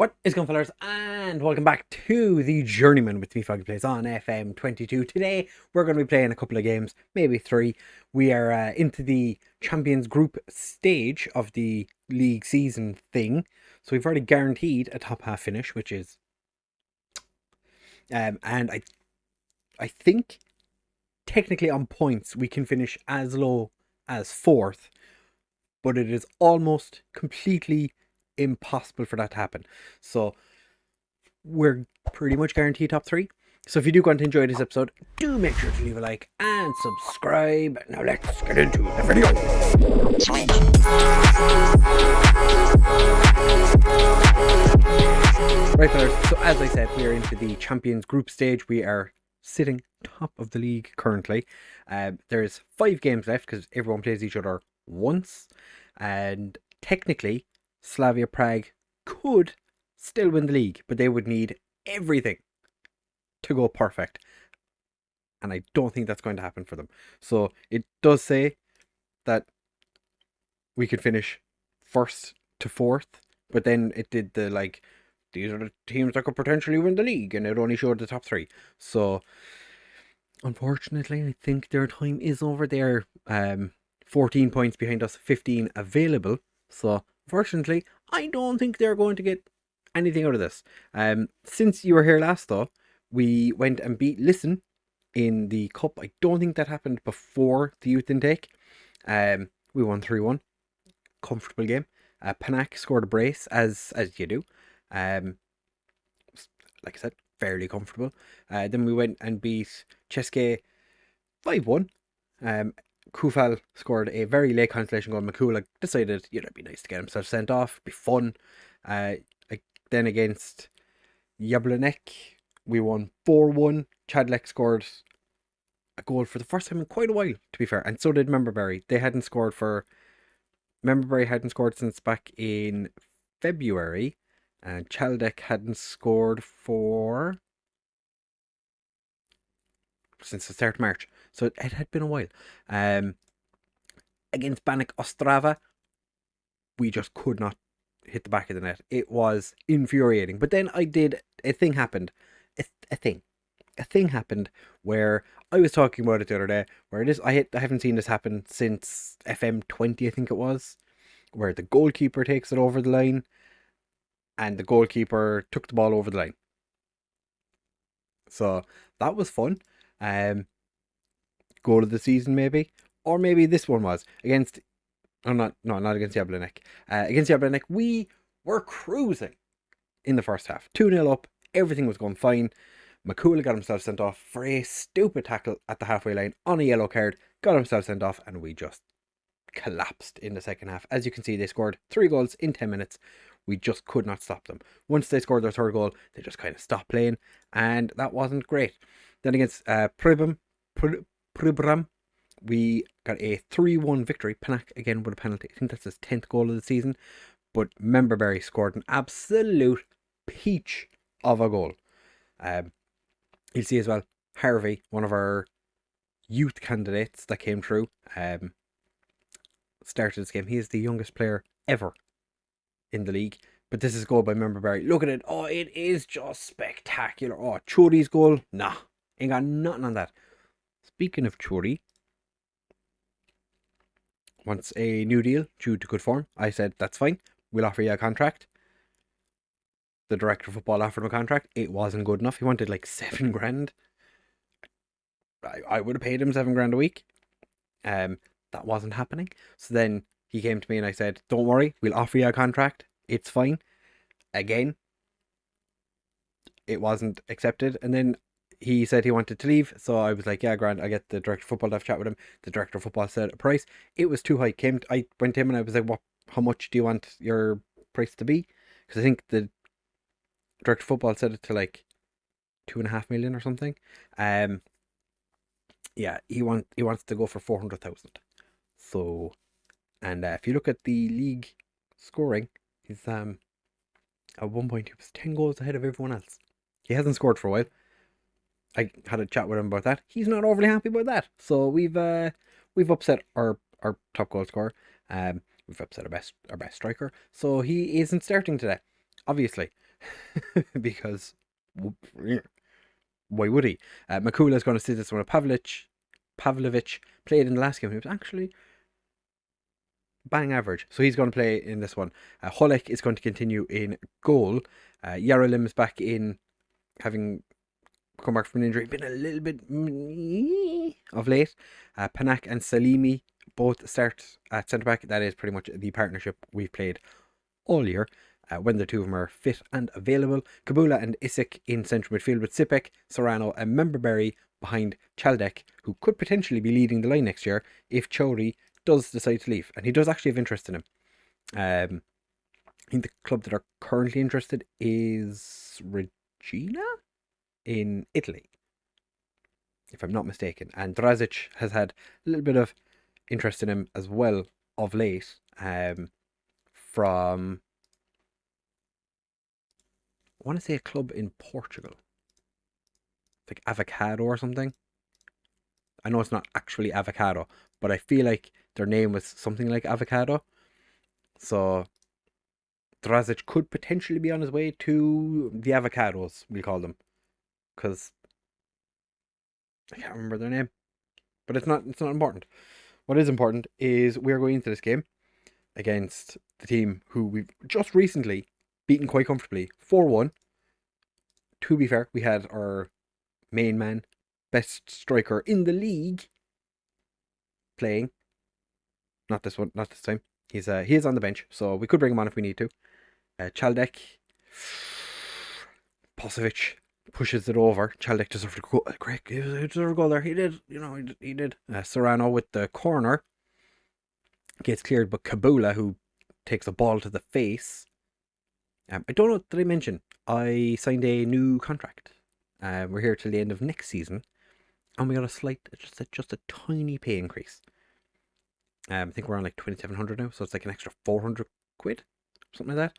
What is going on, fellas, and welcome back to the Journeyman with me, FoggyPlays, on FM22. Today, we're going to be playing a couple of games, maybe three. We are into the Champions Group stage of the league season thing, so we've already guaranteed a top half finish, which is, and I think technically on points we can finish as low as fourth, but it is almost completely impossible for that to happen. So we're pretty much guaranteed top three. So if you do want to enjoy this episode, do make sure to leave a like and subscribe. Now let's get into the video. Right, fellas, so as I said, we are into the Champions Group stage. We are sitting top of the league currently. There's 5 games left because everyone plays each other once, and technically Slavia Prague could still win the league, but they would need everything to go perfect, and I don't think that's going to happen for them. So it does say that we could finish first to fourth, but then it did the these are the teams that could potentially win the league, and it only showed the top 3. So unfortunately, I think their time is over. There 14 points behind us, 15 available. So unfortunately, I don't think they're going to get anything out of this. Since you were here last, though, we went and beat Listen in the cup. I don't think that happened before the youth intake. We won 3-1. Comfortable game. Panak scored a brace, as you do. Like I said, fairly comfortable. Then we went and beat České 5-1. Kufal scored a very late consolation goal. Makula decided, it'd be nice to get himself sent off, be fun. Then against Jablanek, we won 4-1. Chadlek scored a goal for the first time in quite a while, to be fair, and so did Memberberry. Memberberry hadn't scored since back in February, and Chaldek hadn't scored since the start of March. So it had been a while. Against Banik Ostrava, we just could not hit the back of the net. It was infuriating. But then a thing happened. A thing happened where I was talking about it the other day, where I haven't seen this happen since FM20, I think it was, where the goalkeeper takes it over the line, and the goalkeeper took the ball over the line. So that was fun. Goal of the season, maybe. Or maybe this one was against... not against Jablanek. Against Jablanek, we were cruising in the first half. 2-0 up. Everything was going fine. Makula got himself sent off for a stupid tackle at the halfway line on a yellow card. Got himself sent off, and we just collapsed in the second half. As you can see, they scored 3 goals in 10 minutes. We just could not stop them. Once they scored their third goal, they just kind of stopped playing, and that wasn't great. Then against Pribram, we got a 3-1 victory. Panak again with a penalty. I think that's his 10th goal of the season. But Memberberry scored an absolute peach of a goal. You'll see as well, Harvey, one of our youth candidates that came through, started this game. He is the youngest player ever in the league. But this is a goal by Memberberry. Look at it. Oh, it is just spectacular. Oh, Churi's goal. Nah, ain't got nothing on that. Speaking of Churi, wants a new deal due to good form. I said, that's fine. We'll offer you a contract. The director of football offered him a contract. It wasn't good enough. He wanted like 7 grand. I would have paid him 7 grand a week. That wasn't happening. So then he came to me and I said, don't worry, we'll offer you a contract. It's fine. Again, it wasn't accepted. And then he said he wanted to leave. So I was like, yeah, grand. I get the director of football to have a chat with him. The director of football said a price. It was too high. I went to him and I was like, how much do you want your price to be? Because I think the director of football said it to like 2.5 million or something. Yeah, he wants to go for 400,000. So, and if you look at the league scoring, he's at 1 point, he was 10 goals ahead of everyone else. He hasn't scored for a while. I had a chat with him about that. He's not overly happy about that. So we've upset our top goal scorer. We've upset our best striker. So he isn't starting today, obviously. because why would he? Makula is going to sit this one. Pavlovich played in the last game. He was actually bang average. So he's going to play in this one. Holek is going to continue in goal. Yarolim is back in, having come back from an injury. Been a little bit of late. Panak and Salimi both start at centre back. That is pretty much the partnership we've played all year. When the two of them are fit and available. Kabula and Isik in central midfield with Sipek, Serrano and Memberberry behind Chaldek, who could potentially be leading the line next year if Chowdhury does decide to leave. And he does actually have interest in him. I think the club that are currently interested is Regina in Italy, if I'm not mistaken. And Drazic has had a little bit of interest in him as well of late, from, I want to say, a club in Portugal, like Avocado or something. I know it's not actually Avocado, but I feel like their name was something like Avocado. So Drazic could potentially be on his way to the Avocados, we'll call them, because I can't remember their name. But it's not important. What is important is we're going into this game against the team who we've just recently beaten quite comfortably, 4-1. To be fair, we had our main man, best striker in the league, playing. Not this one, not this time. He is on the bench, so we could bring him on if we need to. Chaldek, Posovic pushes it over. Chaldek deserved a goal. Great, he deserved a goal there. He did, he did. Serrano with the corner gets cleared, but Kabula, who takes a ball to the face. I don't know, did I mention I signed a new contract? We're here till the end of next season, and we got a slight, just a tiny pay increase. I think we're on like 2,700 now, so it's like an extra 400 quid, something like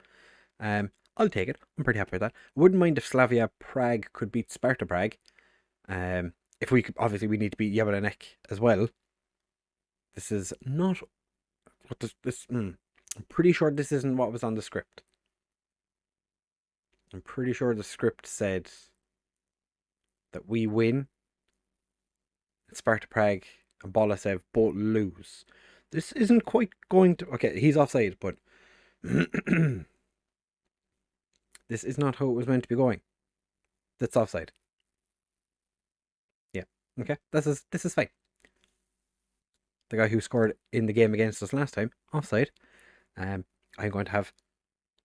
that. I'll take it. I'm pretty happy with that. Wouldn't mind if Slavia Prague could beat Sparta Prague. If we could, obviously we need to beat Jablanek as well. This is not what this. I'm pretty sure this isn't what was on the script. I'm pretty sure the script said that we win, Sparta Prague and Bolasev both lose. This isn't quite going to... Okay, he's offside, but this is not how it was meant to be going. That's offside. Yeah, okay, this is fine. The guy who scored in the game against us last time, offside. I'm going to have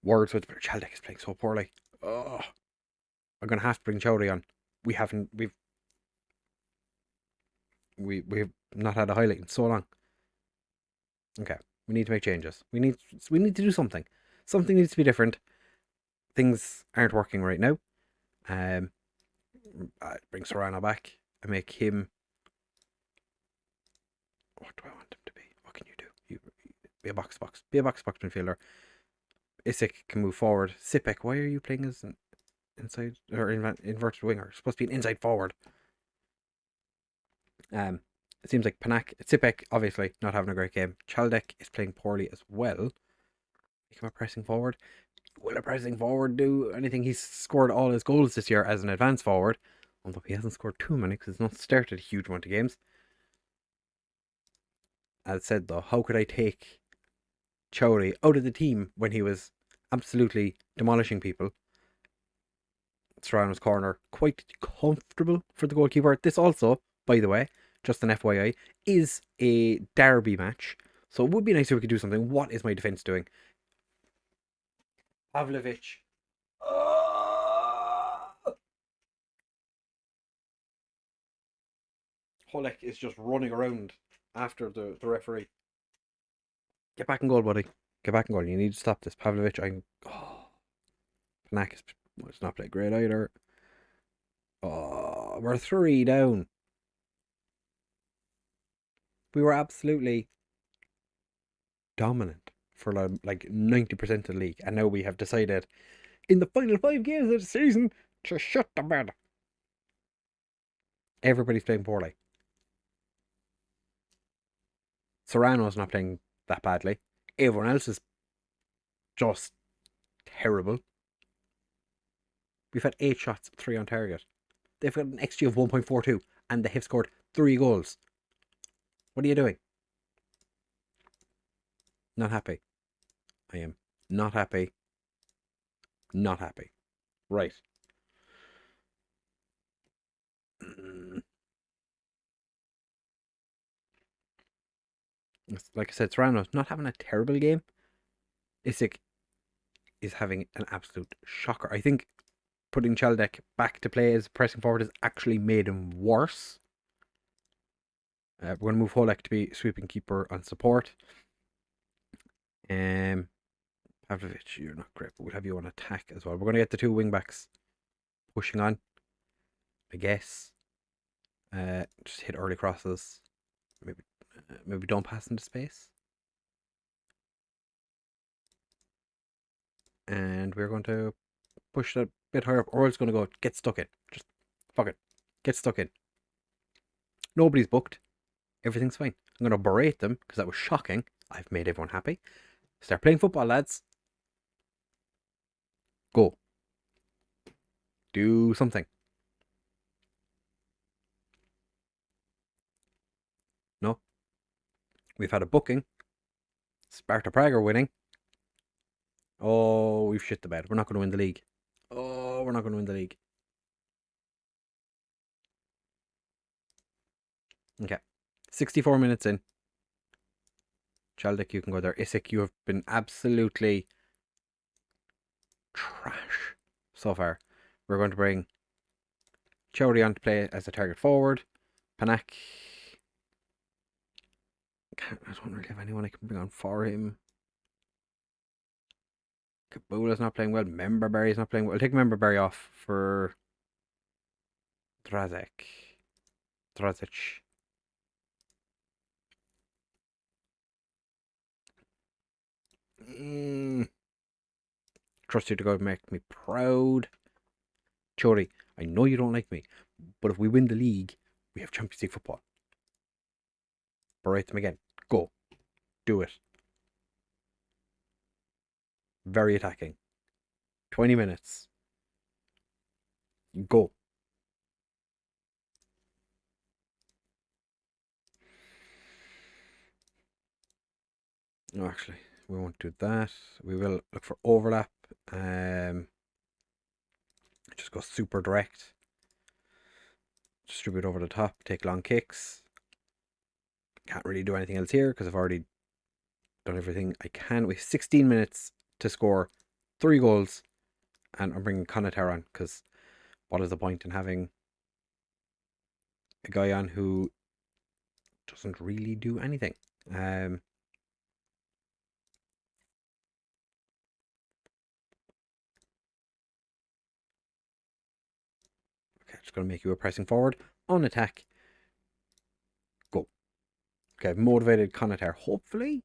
words with... Chaldek is playing so poorly. Oh, I'm going to have to bring Chowdhury on. We've not had a highlight in so long. Okay, we need to make changes. We need to do something. Something needs to be different. Things aren't working right now. Bring Serrano back and make him... What do I want him to be? What can you do? You be a box. Be a box midfielder. Isik can move forward. Sipek, why are you playing as an inside or inverted winger? You're supposed to be an inside forward. It seems like Sipek, obviously not having a great game. Chaldek is playing poorly as well. Make him a pressing forward. Will a pressing forward do anything? He's scored all his goals this year as an advanced forward, although he hasn't scored too many because he's not started a huge amount of games. As said though, how could I take Chowdhury out of the team when he was absolutely demolishing people? Serrano's corner, quite comfortable for the goalkeeper. This also, by the way, just an FYI, is a derby match. So it would be nice if we could do something. What is my defence doing? Pavlovich. Holek is just running around after the referee. Get back in goal, buddy. Get back in goal. You need to stop this. Pavlovich, Panak is not playing great either. Oh, we're 3 down. We were absolutely dominant for like 90% of the league, and now we have decided in the final 5 games of the season to shut the bed. Everybody's playing poorly. Serrano's not playing that badly. Everyone else is just terrible. We've had 8 shots, 3 on target. They've got an XG of 1.42 and they have scored 3 goals. What are you doing? Not happy. I am not happy. Not happy. Right. Like I said, Serrano's not having a terrible game. Isaac is having an absolute shocker. I think putting Chaldek back to play as pressing forward has actually made him worse. We're going to move Holek to be sweeping keeper on support. Pavlovic, you're not great, but we'll have you on attack as well. We're going to get the 2 wing backs pushing on, I guess. Just hit early crosses. Maybe don't pass into space. And we're going to push that bit higher up, or it's going to go get stuck in. Just fuck it. Get stuck in. Nobody's booked. Everything's fine. I'm going to berate them because that was shocking. I've made everyone happy. Start playing football, lads. Go. Do something. No. We've had a booking. Sparta Prague are winning. Oh, we've shit the bed. We're not going to win the league. Oh, we're not going to win the league. Okay. 64 minutes in. Chaldek, you can go there. Isaac, you have been absolutely trash so far. We're going to bring Chowdhury on to play as a target forward. Panak. I don't really have anyone I can bring on for him. Kabula's not playing well. Memberberry's not playing well. I'll take Memberberry off for Drazic. Trust you to go make me proud. Chori, I know you don't like me, but if we win the league, we have Champions League football. Berate them again. Go. Do it. Very attacking. 20 minutes. Go. No, actually, we won't do that. We will look for overlap. Just go super direct. Distribute over the top. Take long kicks. Can't really do anything else here because I've already done everything I can. We have 16 minutes to score 3 goals. And I'm bringing Conatar on because what is the point in having a guy on who doesn't really do anything? Okay, just going to make you a pressing forward. On attack. Go. Okay, I've motivated Conatar. Hopefully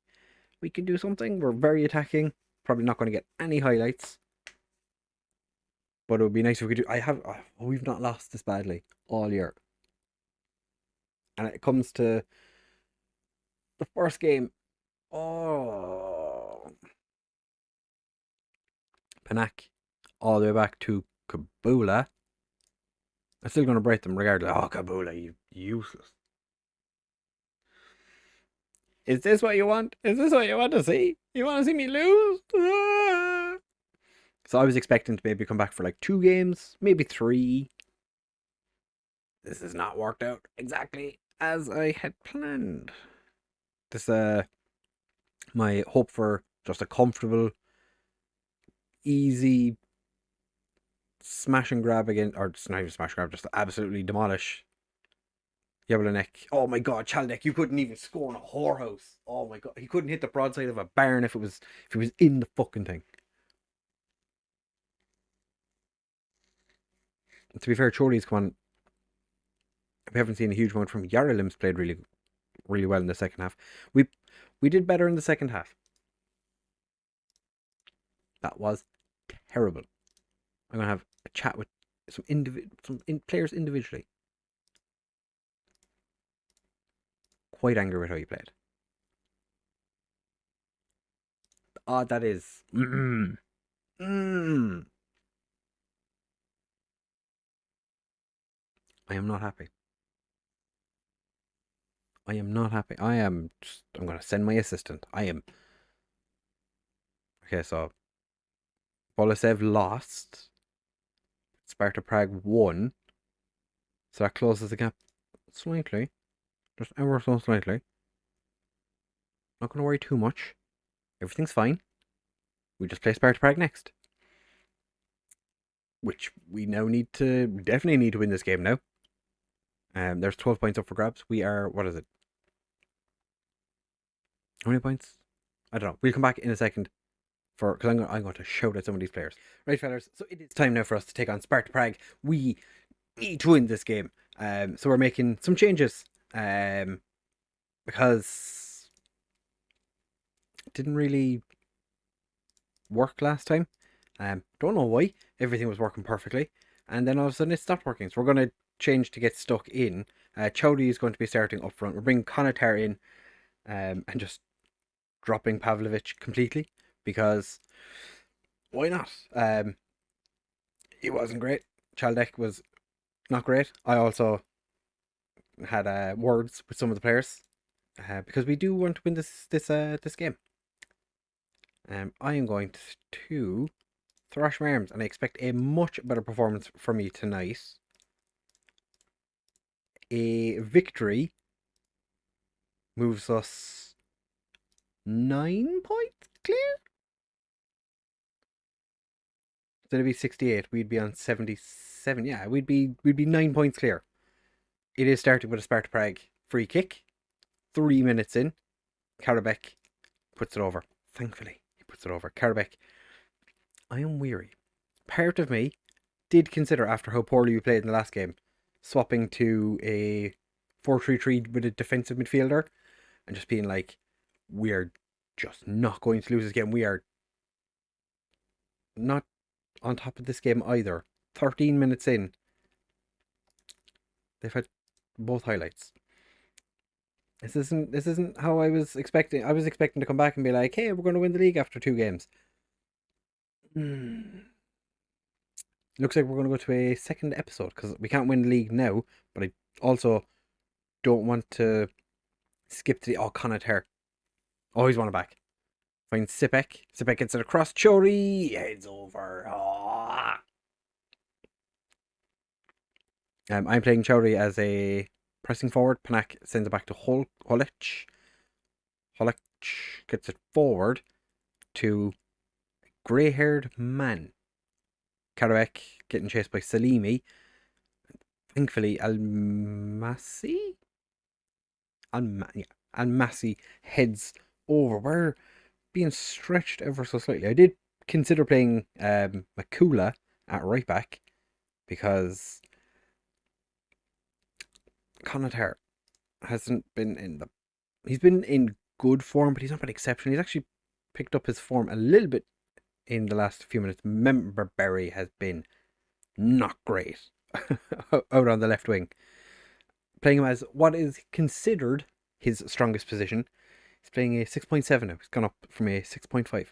we can do something. We're very attacking. Probably not going to get any highlights. But it would be nice if we could do... we've not lost this badly all year. And it comes to the first game. Oh. Panak. All the way back to Kabula. I'm still going to break them regardless. Oh, Kabula, you useless. Is this what you want? Is this what you want to see? You want to see me lose? Ah. So I was expecting to maybe come back for like 2 games, maybe 3. This has not worked out exactly as I had planned. This my hope for just a comfortable, easy smash and grab again, or just not even smash and grab, just absolutely demolish Jablanek. Oh my god, Chaldek, you couldn't even score in a whorehouse. Oh my god, he couldn't hit the broadside of a barn if it was in the fucking thing. And to be fair, Chorley's come on. We haven't seen a huge amount from Yaralim's played really, really well in the second half. We did better in the second half. That was terrible. I'm gonna have a chat with some players individually. Quite angry with how you played. That is. I am not happy. I am not happy. I'm going to send my assistant. I am. Okay, so Bolisev lost. Sparta Prague won. So that closes the gap slightly. Just ever so slightly. Not going to worry too much. Everything's fine. We just play Sparta Prague next. Which we now definitely need to win this game now. There's 12 points up for grabs. We are, what is it? How many points? I don't know. We'll come back in a second because I'm going to shout at some of these players. Right, fellas. So it is time now for us to take on Sparta Prague. We need to win this game. So we're making some changes. Because it didn't really work last time. Don't know why. Everything was working perfectly. And then all of a sudden it stopped working. So we're going to change to get stuck in. Chowdhury is going to be starting up front. We're bringing Conatar in and just dropping Pavlovich completely. Because why not? It wasn't great. Chaldek was not great. I also had words with some of the players. Because we do want to win this game. I am going to thrash my arms, and I expect a much better performance from me tonight. A victory moves us 9 points clear. So it'd be 68. We'd be on 77. Yeah, we'd be 9 points clear. It is starting with a Sparta Prague free kick. 3 minutes in, Karabek puts it over. Thankfully, he puts it over. Karabek, I am weary. Part of me did consider, after how poorly we played in the last game, swapping to a 4-3-3 with a defensive midfielder and just being like, we're just not going to lose this game. We are not on top of this game either. 13 minutes in, they've had both highlights. This isn't how I was expecting. I was expecting to come back and be like, hey, we're going to win the league after 2 games. Looks like we're going to go to a second episode because we can't win the league now, but I also don't want to skip to the Conatar. Always want it back. Find Sipek. Sipek gets it across. Chowdhury heads over. I'm playing Chowdhury as a pressing forward. Panak sends it back to Holic. Holic gets it forward to grey-haired man. Karabek getting chased by Salimi. Thankfully, Almasi heads over. We're being stretched ever so slightly. I did consider playing Makula at right back because Conatar hasn't been he's been in good form, but he's not been exceptional. He's actually picked up his form a little bit in the last few minutes. Memberberry has been not great out on the left wing. Playing him as what is considered his strongest position. He's playing a 6.7 now. He's gone up from a 6.5.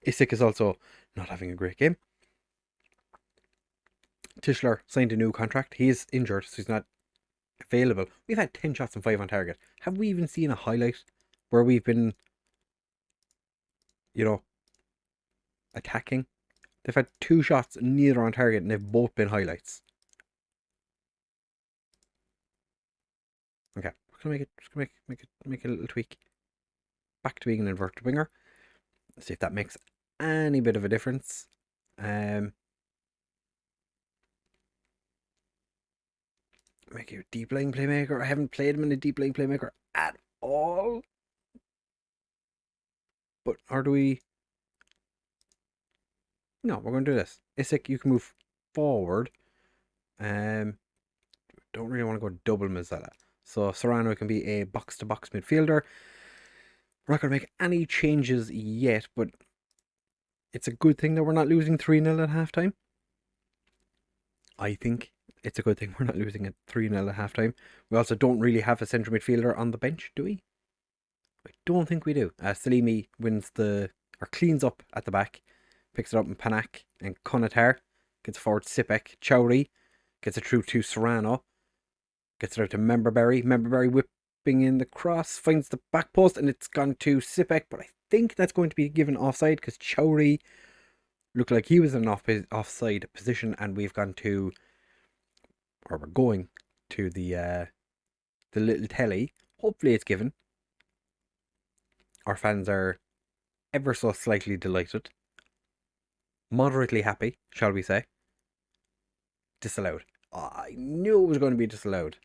Isik is also not having a great game. Tischler signed a new contract. He is injured, so he's not available. We've had 10 shots and 5 on target. Have we even seen a highlight where we've been, attacking? They've had 2 shots, neither on target, and they've both been highlights. Okay, we're gonna make it a little tweak. Back to being an inverted winger. Let's see if that makes any bit of a difference. Make you a deep laying playmaker. I haven't played him in a deep laying playmaker at all. But do we? No, we're going to do this. Isik, you can move forward. Don't really want to go double Mazzella. So Serrano can be a box-to-box midfielder. We're not going to make any changes yet, but it's a good thing that we're not losing 3-0 at halftime. I think it's a good thing we're not losing at 3-0 at halftime. We also don't really have a central midfielder on the bench, do we? I don't think we do. Salimi cleans up at the back, picks it up in Panak, and Conatar gets forward to Sipek. Chowdhury gets it through to Serrano. Gets it out to Memberberry. Memberberry whipping in the cross. Finds the back post and it's gone to Sipek. But I think that's going to be given offside because Chowry looked like he was in an offside position. And we've gone to, or we're going to the little telly. Hopefully it's given. Our fans are ever so slightly delighted. Moderately happy, shall we say. Disallowed. Oh, I knew it was going to be disallowed.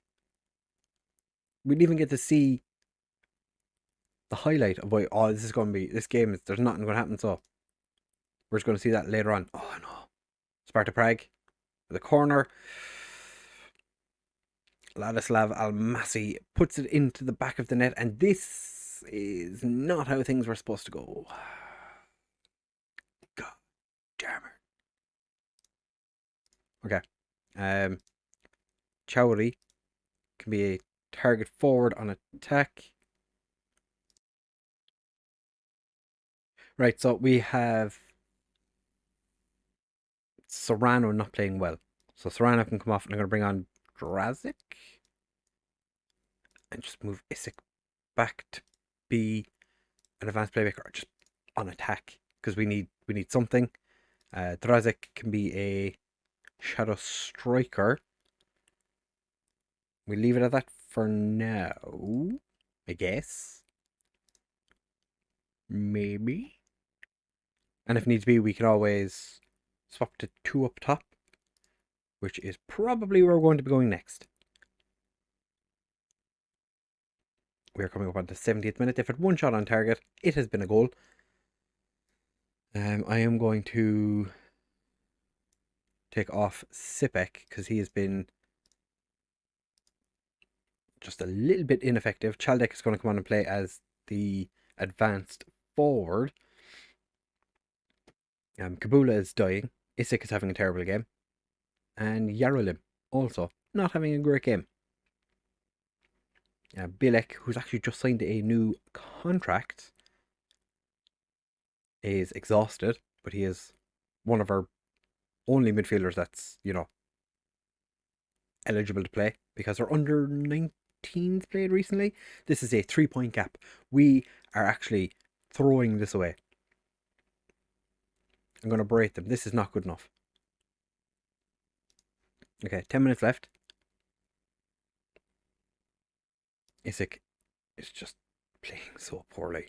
We didn't even get to see the highlight of why, oh, this is going to be, this game, there's nothing going to happen, so we're just going to see that later on. Oh, no. Sparta Prague, the corner. Ladislav Almasi puts it into the back of the net, and this is not how things were supposed to go. God damn it. Okay. Chowry can be a target forward on attack. Right, so we have Serrano not playing well. So Serrano can come off, and I'm going to bring on Drazic. And just move Isaac back to be an advanced playmaker, or just on attack, because we need something. Drazic can be a shadow striker. We leave it at that for now, I guess. Maybe. And if needs be, we can always swap to 2 up top, which is probably where we're going to be going next. We are coming up on the 70th minute. They've had 1 shot on target. It has been a goal. I am going to take off Sipek because he has been just a little bit ineffective. Chaldek is going to come on and play as the advanced forward. Kabula is dying. Isik is having a terrible game. And Yarolim also not having a great game. Bilek, who's actually just signed a new contract, is exhausted, but he is one of our only midfielders that's, eligible to play because our under 19s played recently. This is a 3-point gap. We are actually throwing this away. I'm going to berate them. This is not good enough. Okay, 10 minutes left. Isaac is just playing so poorly.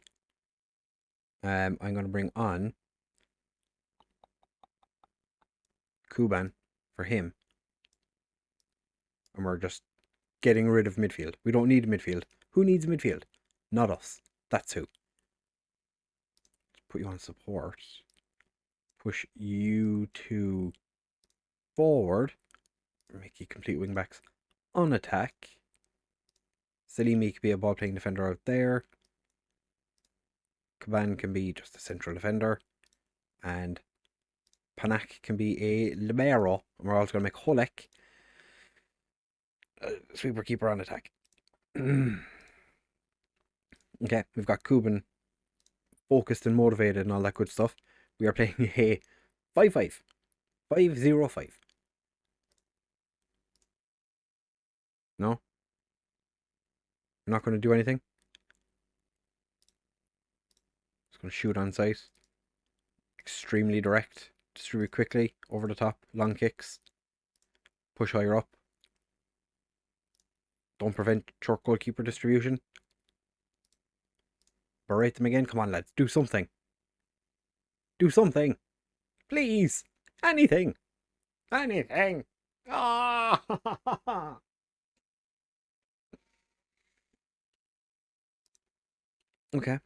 I'm going to bring on Kuban for him. And we're just getting rid of midfield. We don't need midfield. Who needs midfield? Not us. That's who. Let's put you on support. Push you to forward. Make you complete wing backs on attack. Salimi could be a ball playing defender out there. Kaban can be just a central defender. And Panak can be a libero. And we're also going to make Holek sweeper keeper on attack. Okay, we've got Kuban focused and motivated and all that good stuff. We are playing a 5-5. 5-0-5. No? We're not going to do anything? Just going to shoot on sight. Extremely direct. Distribute quickly. Over the top. Long kicks. Push higher up. Don't prevent short goalkeeper distribution. Berate them again. Come on, lads. Do something. Do something. Please. Anything. Anything. Ah! Okay.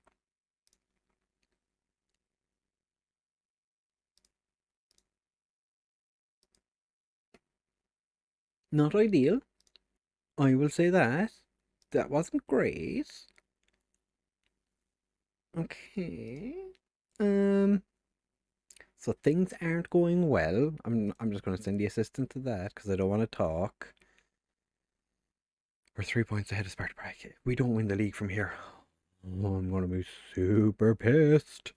Not ideal. I will say that. That wasn't great. Okay. So things aren't going well. I'm just going to send the assistant to that because I don't want to talk. We're 3 points ahead of Sparta Prague. We don't win the league from here. Oh, I'm going to be super pissed.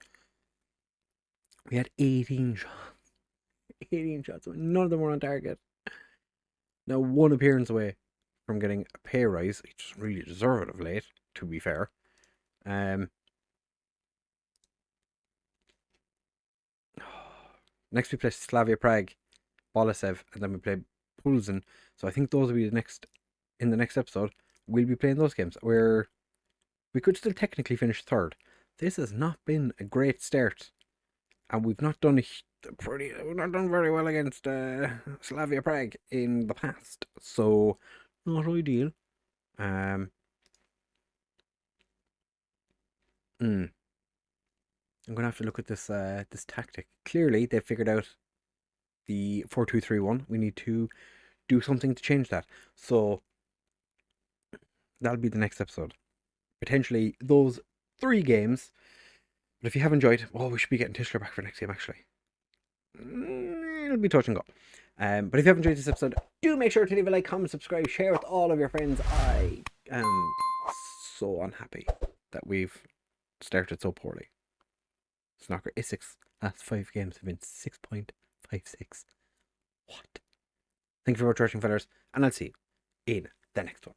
We had 18 shots. 18 shots. None of them were on target. Now 1 appearance away from getting a pay rise. He doesn't really deserve it of late, to be fair. Next we play Slavia Prague, Boleslav, and then we play Curzon. So I think those will be in the next episode. We'll be playing those games where we could still technically finish third. This has not been a great start, and we've not done very well against Slavia Prague in the past. So not ideal. I'm gonna have to look at this this tactic. Clearly, they've figured out the 4-2-3-1. We need to do something to change that. So that'll be the next episode. Potentially those 3 games. But if you have enjoyed, we should be getting Tischler back for next game actually. It'll be touch and go. But if you have enjoyed this episode, do make sure to leave a like, comment, subscribe, share with all of your friends. I am so unhappy that we've started so poorly. Snooker Essex last 5 games have been 6.56. What? Thank you for watching, fellas, and I'll see you in the next one.